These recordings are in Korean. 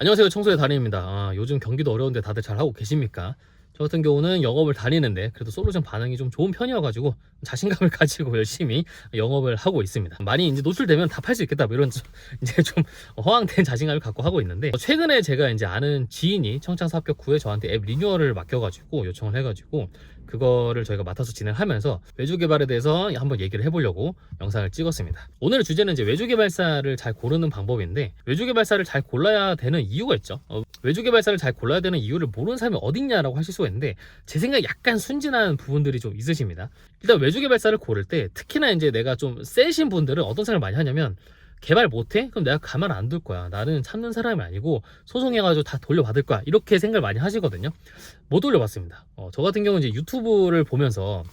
안녕하세요, 청소의 달인입니다. 요즘 경기도 어려운데 다들 잘하고 계십니까? 저 같은 경우는 영업을 다니는데 그래도 솔루션 반응이 좀 좋은 편이어가지고 자신감을 가지고 열심히 영업을 하고 있습니다. 많이 이제 노출되면 다 팔 수 있겠다, 뭐 이런 이제 좀 허황된 자신감을 갖고 하고 있는데, 최근에 제가 이제 아는 지인이 청창사 합격 후에 저한테 앱 리뉴얼을 맡겨가지고 요청을 해가지고 그거를 저희가 맡아서 진행하면서 외주 개발에 대해서 한번 얘기를 해보려고 영상을 찍었습니다. 오늘의 주제는 이제 외주 개발사를 잘 고르는 방법인데, 외주 개발사를 잘 골라야 되는 이유가 있죠. 외주 개발사를 잘 골라야 되는 이유를 모르는 사람이 어딨냐라고 하실 수가 있는데, 제 생각에 약간 순진한 부분들이 좀 있으십니다. 일단 외주 개발사를 고를 때 특히나 이제 내가 좀 세신 분들은 어떤 생각을 많이 하냐면, 개발 못해? 그럼 내가 가만 안 둘 거야. 나는 참는 사람이 아니고 소송해가지고 다 돌려받을 거야. 이렇게 생각을 많이 하시거든요. 못 돌려받습니다. 저 같은 경우는 이제 유튜브를 보면서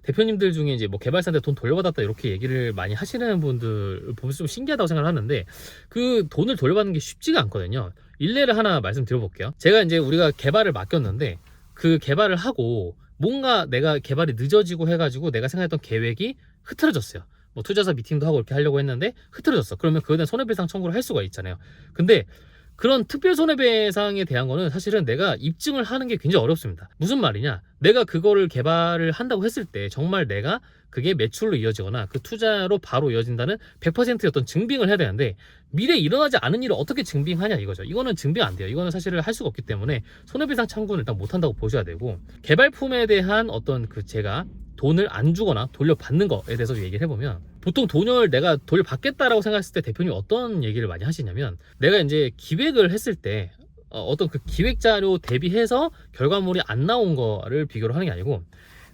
대표님들 중에 이제 뭐 개발사한테 돈 돌려받았다 이렇게 얘기를 많이 하시는 분들 보면서 좀 신기하다고 생각을 하는데, 그 돈을 돌려받는 게 쉽지가 않거든요. 일례를 하나 말씀드려볼게요. 제가 이제 우리가 개발을 맡겼는데, 그 개발을 하고 뭔가 내가 개발이 늦어지고 해가지고 내가 생각했던 계획이 흐트러졌어요. 뭐 투자자 미팅도 하고 이렇게 하려고 했는데 흐트러졌어. 그러면 그거에 대한 손해배상 청구를 할 수가 있잖아요. 근데 그런 특별 손해배상에 대한 거는 사실은 내가 입증을 하는 게 굉장히 어렵습니다. 무슨 말이냐? 내가 그거를 개발을 한다고 했을 때 정말 내가 그게 매출로 이어지거나 그 투자로 바로 이어진다는 100%의 어떤 증빙을 해야 되는데, 미래에 일어나지 않은 일을 어떻게 증빙하냐 이거죠. 이거는 증빙 안 돼요. 이거는 사실을 할 수가 없기 때문에 손해배상 청구는 일단 못 한다고 보셔야 되고, 개발품에 대한 어떤 그 제가 돈을 안 주거나 돌려받는 거에 대해서 얘기를 해보면, 보통 돈을 내가 돌려받겠다라고 생각했을 때 대표님이 어떤 얘기를 많이 하시냐면, 내가 이제 기획을 했을 때 어떤 그 기획 자료 대비해서 결과물이 안 나온 거를 비교를 하는 게 아니고,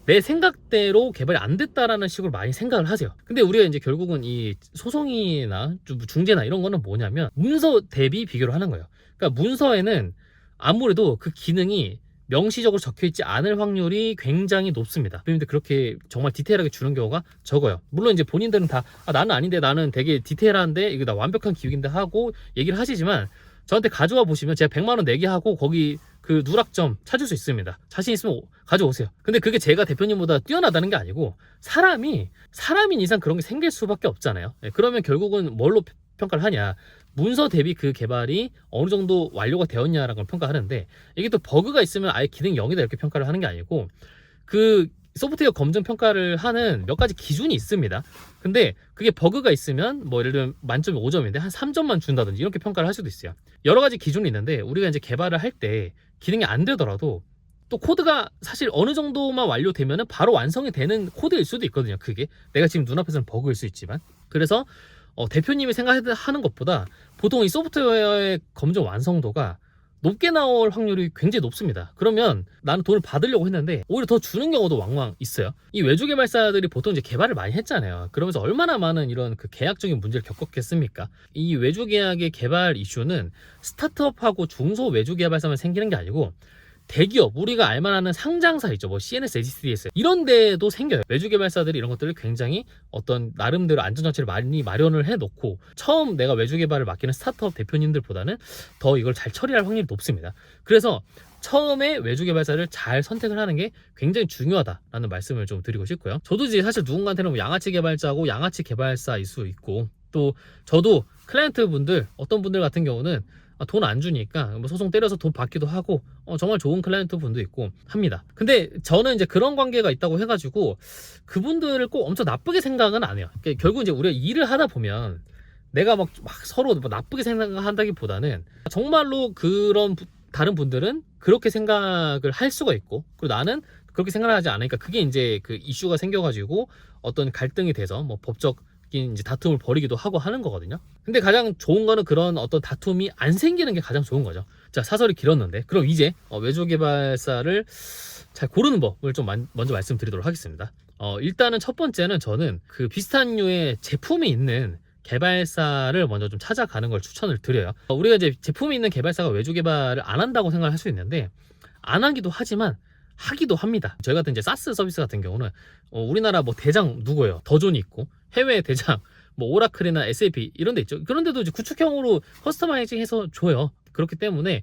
내 생각대로 개발이 안 됐다라는 식으로 많이 생각을 하세요. 근데 우리가 이제 결국은 이 소송이나 중재나 이런 거는 뭐냐면 문서 대비 비교를 하는 거예요. 그러니까 문서에는 아무래도 그 기능이 명시적으로 적혀있지 않을 확률이 굉장히 높습니다. 그런데 그렇게 정말 디테일하게 주는 경우가 적어요. 물론 이제 본인들은 다 나는 아닌데, 나는 되게 디테일한데 이거 나 완벽한 기획인데 하고 얘기를 하시지만, 저한테 가져와 보시면 제가 100만 원 내게 하고 거기 그 누락점 찾을 수 있습니다. 자신 있으면 가져오세요. 근데 그게 제가 대표님보다 뛰어나다는 게 아니고, 사람인 이상 그런 게 생길 수밖에 없잖아요. 그러면 결국은 뭘로 평가를 하냐? 문서 대비 그 개발이 어느 정도 완료가 되었냐라는 걸 평가하는데, 이게 또 버그가 있으면 아예 기능 0이다 이렇게 평가를 하는 게 아니고, 그 소프트웨어 검증 평가를 하는 몇 가지 기준이 있습니다. 근데 그게 버그가 있으면 뭐 예를 들면 만점이 5점인데 한 3점만 준다든지 이렇게 평가를 할 수도 있어요. 여러 가지 기준이 있는데, 우리가 이제 개발을 할 때 기능이 안 되더라도 또 코드가 사실 어느 정도만 완료되면은 바로 완성이 되는 코드일 수도 있거든요. 그게 내가 지금 눈앞에서는 버그일 수 있지만. 그래서 대표님이 생각하는 것보다 보통 이 소프트웨어의 검증 완성도가 높게 나올 확률이 굉장히 높습니다. 그러면 나는 돈을 받으려고 했는데 오히려 더 주는 경우도 왕왕 있어요. 이 외주 개발사들이 보통 이제 개발을 많이 했잖아요. 그러면서 얼마나 많은 이런 그 계약적인 문제를 겪었겠습니까? 이 외주 계약의 개발 이슈는 스타트업하고 중소 외주 개발사만 생기는 게 아니고, 대기업, 우리가 알만하는 상장사 있죠. 뭐 CNS, HTS 이런 데도 생겨요. 외주 개발사들이 이런 것들을 굉장히 어떤 나름대로 안전장치를 많이 마련을 해놓고, 처음 내가 외주 개발을 맡기는 스타트업 대표님들보다는 더 이걸 잘 처리할 확률이 높습니다. 그래서 처음에 외주 개발사를 잘 선택을 하는 게 굉장히 중요하다라는 말씀을 좀 드리고 싶고요. 저도 이제 사실 누군가한테는 뭐 양아치 개발자고 양아치 개발사일 수 있고, 또 저도 클라이언트 분들, 어떤 분들 같은 경우는 돈 안 주니까 뭐 소송 때려서 돈 받기도 하고, 정말 좋은 클라이언트 분도 있고 합니다. 근데 저는 이제 그런 관계가 있다고 해가지고 그분들을 꼭 엄청 나쁘게 생각은 안 해요. 그러니까 결국 이제 우리가 일을 하다 보면 내가 막 서로 뭐 나쁘게 생각한다기보다는, 정말로 그런 다른 분들은 그렇게 생각을 할 수가 있고, 그리고 나는 그렇게 생각을 하지 않으니까 그게 이제 그 이슈가 생겨가지고 어떤 갈등이 돼서 뭐 법적 이제 다툼을 벌이기도 하고 하는 거거든요. 근데 가장 좋은 거는 그런 어떤 다툼이 안 생기는 게 가장 좋은 거죠. 자, 사설이 길었는데 그럼 이제 외주 개발사를 잘 고르는 법을 좀 먼저 말씀드리도록 하겠습니다. 일단은 첫 번째는 저는 그 비슷한 류의 제품이 있는 개발사를 먼저 좀 찾아가는 걸 추천을 드려요. 우리가 이제 제품이 있는 개발사가 외주 개발을 안 한다고 생각을 할 수 있는데, 안 하기도 하지만 하기도 합니다. 저희 같은 이제 사스 서비스 같은 경우는 우리나라 뭐 대장 누구예요? 더존이 있고, 해외 대장 뭐 오라클이나 SAP 이런 데 있죠. 그런데도 이제 구축형으로 커스터마이징 해서 줘요. 그렇기 때문에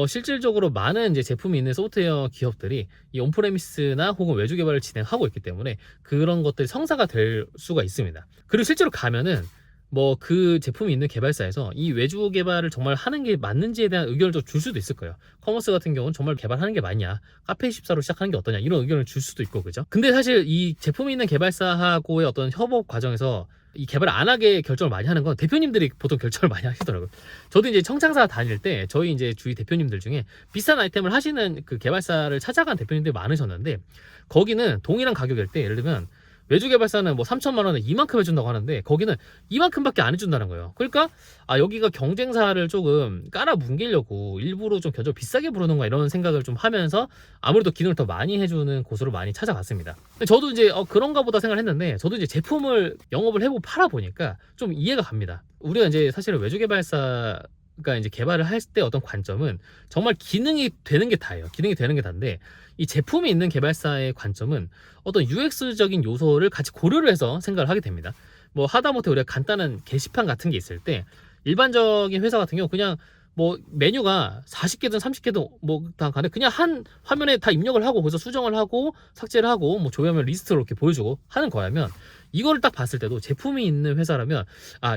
실질적으로 많은 이제 제품이 있는 소프트웨어 기업들이 이 온프레미스나 혹은 외주 개발을 진행하고 있기 때문에 그런 것들이 성사가 될 수가 있습니다. 그리고 실제로 가면은 뭐 그 제품이 있는 개발사에서 이 외주 개발을 정말 하는 게 맞는지에 대한 의견을 좀 줄 수도 있을 거예요. 커머스 같은 경우는 정말 개발하는 게 맞냐, 카페24로 시작하는 게 어떠냐, 이런 의견을 줄 수도 있고, 그죠? 근데 사실 이 제품이 있는 개발사하고의 어떤 협업 과정에서 이 개발 안 하게 결정을 많이 하는 건 대표님들이 보통 결정을 많이 하시더라고요. 저도 이제 청창사 다닐 때 저희 이제 주위 대표님들 중에 비싼 아이템을 하시는 그 개발사를 찾아간 대표님들이 많으셨는데, 거기는 동일한 가격일 때 예를 들면 외주 개발사는 뭐 3천만 원에 이만큼 해준다고 하는데 거기는 이만큼밖에 안 해준다는 거예요. 그러니까 여기가 경쟁사를 조금 깔아 뭉개려고 일부러 좀 견적 비싸게 부르는가, 이런 생각을 좀 하면서 아무래도 기능을 더 많이 해주는 곳으로 많이 찾아갔습니다. 저도 이제 그런가 보다 생각을 했는데, 저도 이제 제품을 영업을 해보고 팔아보니까 좀 이해가 갑니다. 우리가 이제 사실은 외주 개발사가 이제 개발을 할 때 어떤 관점은 정말 기능이 되는 게 다예요. 기능이 되는 게 다인데, 이 제품이 있는 개발사의 관점은 어떤 UX적인 요소를 같이 고려를 해서 생각을 하게 됩니다. 뭐 하다못해 우리가 간단한 게시판 같은 게 있을 때 일반적인 회사 같은 경우 그냥 뭐 메뉴가 40개든 30개든 뭐 다 간에 그냥 한 화면에 다 입력을 하고 거기서 수정을 하고 삭제를 하고 뭐 조회하면 리스트로 이렇게 보여주고 하는 거라면, 이거를 딱 봤을 때도 제품이 있는 회사라면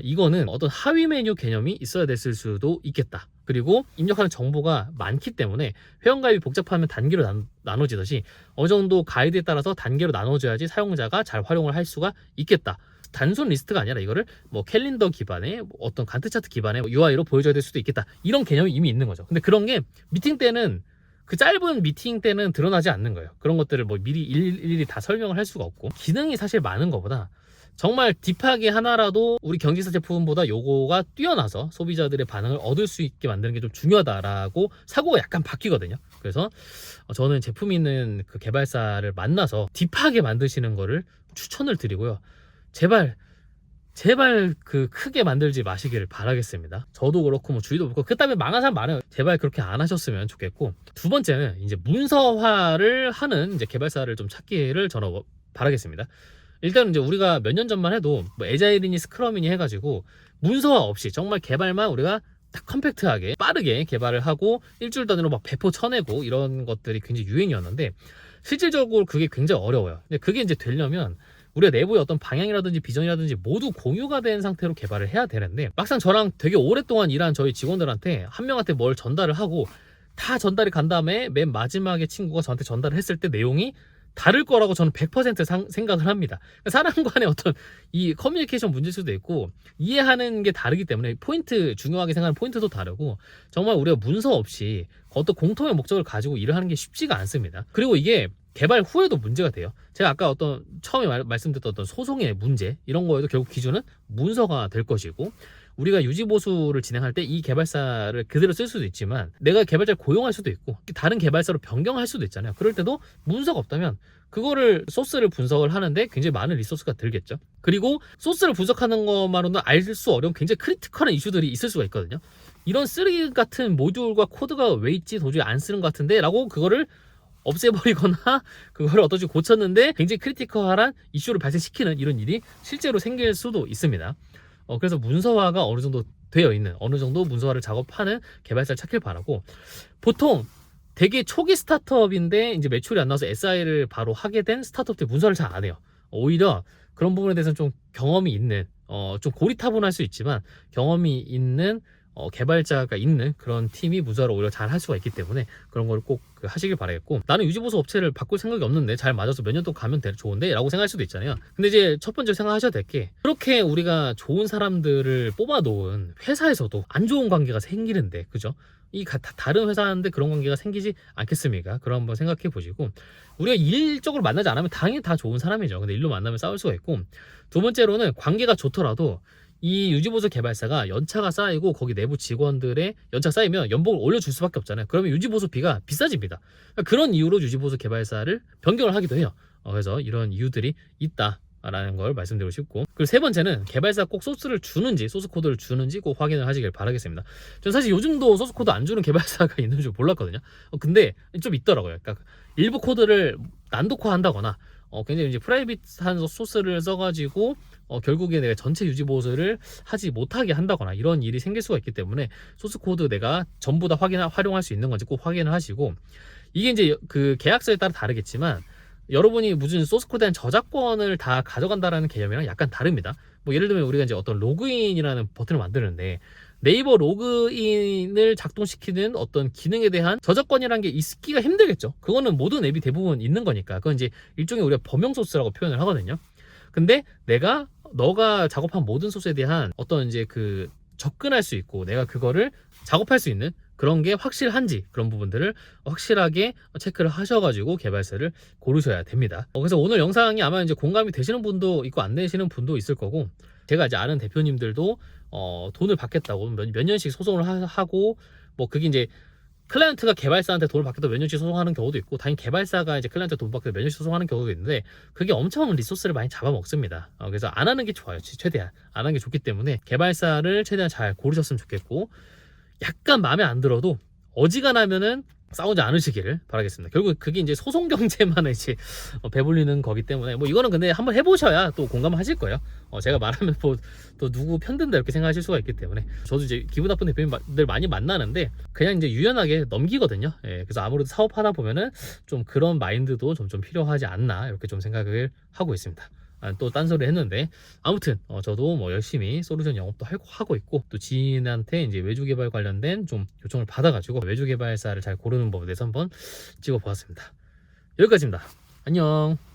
이거는 어떤 하위 메뉴 개념이 있어야 됐을 수도 있겠다. 그리고 입력하는 정보가 많기 때문에 회원가입이 복잡하면 단계로 나눠지듯이 어느 정도 가이드에 따라서 단계로 나눠줘야지 사용자가 잘 활용을 할 수가 있겠다. 단순 리스트가 아니라 이거를 뭐 캘린더 기반의 뭐 어떤 간트 차트 기반의 UI로 보여줘야 될 수도 있겠다. 이런 개념이 이미 있는 거죠. 근데 그런 게 미팅 때는, 그 짧은 미팅 때는 드러나지 않는 거예요. 그런 것들을 뭐 미리 일일이 다 설명을 할 수가 없고, 기능이 사실 많은 것보다 정말 딥하게 하나라도 우리 경쟁사 제품보다 요거가 뛰어나서 소비자들의 반응을 얻을 수 있게 만드는 게 좀 중요하다라고 사고가 약간 바뀌거든요. 그래서 저는 제품 있는 그 개발사를 만나서 딥하게 만드시는 거를 추천을 드리고요. 제발 그 크게 만들지 마시기를 바라겠습니다. 저도 그렇고 뭐 주위도 그렇고 그다음에 망한 사람 많아요. 제발 그렇게 안 하셨으면 좋겠고, 두 번째는 이제 문서화를 하는 이제 개발사를 좀 찾기를 저는 바라겠습니다. 일단 이제 우리가 몇 년 전만 해도 뭐 에자일이니 스크럼이니 해가지고 문서화 없이 정말 개발만 우리가 딱 컴팩트하게 빠르게 개발을 하고 일주일 단위로 막 배포 쳐내고 이런 것들이 굉장히 유행이었는데, 실질적으로 그게 굉장히 어려워요. 근데 그게 이제 되려면 우리가 내부의 어떤 방향이라든지 비전이라든지 모두 공유가 된 상태로 개발을 해야 되는데, 막상 저랑 되게 오랫동안 일한 저희 직원들한테 한 명한테 뭘 전달을 하고 다 전달이 간 다음에 맨 마지막에 친구가 저한테 전달을 했을 때 내용이 다를 거라고 저는 100% 생각을 합니다. 사람 간의 어떤 이 커뮤니케이션 문제일 수도 있고, 이해하는 게 다르기 때문에 포인트, 중요하게 생각하는 포인트도 다르고, 정말 우리가 문서 없이 어떤 공통의 목적을 가지고 일을 하는 게 쉽지가 않습니다. 그리고 이게 개발 후에도 문제가 돼요. 제가 아까 어떤 처음에 말씀드렸던 어떤 소송의 문제, 이런 거에도 결국 기준은 문서가 될 것이고, 우리가 유지보수를 진행할 때 이 개발사를 그대로 쓸 수도 있지만 내가 개발자를 고용할 수도 있고 다른 개발사로 변경할 수도 있잖아요. 그럴 때도 문서가 없다면 그거를 소스를 분석을 하는데 굉장히 많은 리소스가 들겠죠. 그리고 소스를 분석하는 것만으로는 알 수 어려운 굉장히 크리티컬한 이슈들이 있을 수가 있거든요. 이런 쓰레기 같은 모듈과 코드가 왜 있지, 도저히 안 쓰는 것 같은데 라고 그거를 없애버리거나 그걸 어떠지 고쳤는데 굉장히 크리티컬한 이슈를 발생시키는 이런 일이 실제로 생길 수도 있습니다. 그래서 문서화가 어느 정도 되어 있는, 어느 정도 문서화를 작업하는 개발사를 찾길 바라고, 보통 되게 초기 스타트업인데 이제 매출이 안 나와서 SI를 바로 하게 된 스타트업들 문서를 잘 안 해요. 오히려 그런 부분에 대해서는 좀 경험이 있는, 좀 고리타분할 수 있지만 경험이 있는 개발자가 있는 그런 팀이 문서를 오히려 잘 할 수가 있기 때문에 그런 걸 꼭 하시길 바라겠고, 나는 유지보수 업체를 바꿀 생각이 없는데 잘 맞아서 몇 년 동안 가면 좋은데 라고 생각할 수도 있잖아요. 근데 이제 첫 번째로 생각하셔야 될 게, 그렇게 우리가 좋은 사람들을 뽑아놓은 회사에서도 안 좋은 관계가 생기는데, 그죠? 다른 회사인데 그런 관계가 생기지 않겠습니까? 그럼 한번 생각해 보시고, 우리가 일적으로 만나지 않으면 당연히 다 좋은 사람이죠. 근데 일로 만나면 싸울 수가 있고, 두 번째로는 관계가 좋더라도 이 유지보수 개발사가 연차가 쌓이고 거기 내부 직원들의 연차 쌓이면 연봉을 올려줄 수밖에 없잖아요. 그러면 유지보수비가 비싸집니다. 그러니까 그런 이유로 유지보수 개발사를 변경을 하기도 해요. 그래서 이런 이유들이 있다라는 걸 말씀드리고 싶고, 그리고 세 번째는 개발사 꼭 소스를 주는지, 소스 코드를 주는지 꼭 확인을 하시길 바라겠습니다. 저는 사실 요즘도 소스 코드 안 주는 개발사가 있는 줄 몰랐거든요. 근데 좀 있더라고요. 그러니까 일부 코드를 난독화 한다거나 굉장히 이제 프라이빗한 소스를 써가지고 결국에 내가 전체 유지 보수를 하지 못하게 한다거나 이런 일이 생길 수가 있기 때문에 소스 코드 내가 전부 다 활용할 수 있는 건지 꼭 확인을 하시고, 이게 이제 그 계약서에 따라 다르겠지만 여러분이 무슨 소스 코드에 대한 저작권을 다 가져간다라는 개념이랑 약간 다릅니다. 뭐 예를 들면 우리가 이제 어떤 로그인이라는 버튼을 만드는데 네이버 로그인을 작동시키는 어떤 기능에 대한 저작권이라는 게 있기가 힘들겠죠. 그거는 모든 앱이 대부분 있는 거니까. 그건 이제 일종의 우리가 범용 소스라고 표현을 하거든요. 근데 너가 작업한 모든 소스에 대한 어떤 이제 그 접근할 수 있고 내가 그거를 작업할 수 있는 그런 게 확실한지 그런 부분들을 확실하게 체크를 하셔가지고 개발사를 고르셔야 됩니다. 그래서 오늘 영상이 아마 이제 공감이 되시는 분도 있고 안 되시는 분도 있을 거고, 제가 이제 아는 대표님들도 돈을 받겠다고 몇 년씩 소송을 하고, 뭐 그게 이제 클라이언트가 개발사한테 돈을 받겠다 몇 년씩 소송하는 경우도 있고, 당연히 개발사가 이제 클라이언트 돈 받겠다 몇 년씩 소송하는 경우도 있는데, 그게 엄청 리소스를 많이 잡아먹습니다. 그래서 안 하는 게 좋아요. 최대한 안 하는 게 좋기 때문에 개발사를 최대한 잘 고르셨으면 좋겠고, 약간 마음에 안 들어도 어지간하면은 싸우지 않으시기를 바라겠습니다. 결국 그게 이제 소송 경제만 이제 배불리는 거기 때문에, 뭐 이거는 근데 한번 해보셔야 또 공감하실 거예요. 제가 말하면 뭐 또 누구 편든다 이렇게 생각하실 수가 있기 때문에. 저도 이제 기분 나쁜 대표님들 많이 만나는데 그냥 이제 유연하게 넘기거든요. 그래서 아무래도 사업하다 보면은 좀 그런 마인드도 좀 필요하지 않나 이렇게 좀 생각을 하고 있습니다. 또 딴소리 했는데, 아무튼 저도 뭐 열심히 솔루션 영업도 하고 있고, 또 지인한테 이제 외주 개발 관련된 좀 요청을 받아가지고 외주 개발사를 잘 고르는 법에 대해서 한번 찍어보았습니다. 여기까지입니다. 안녕.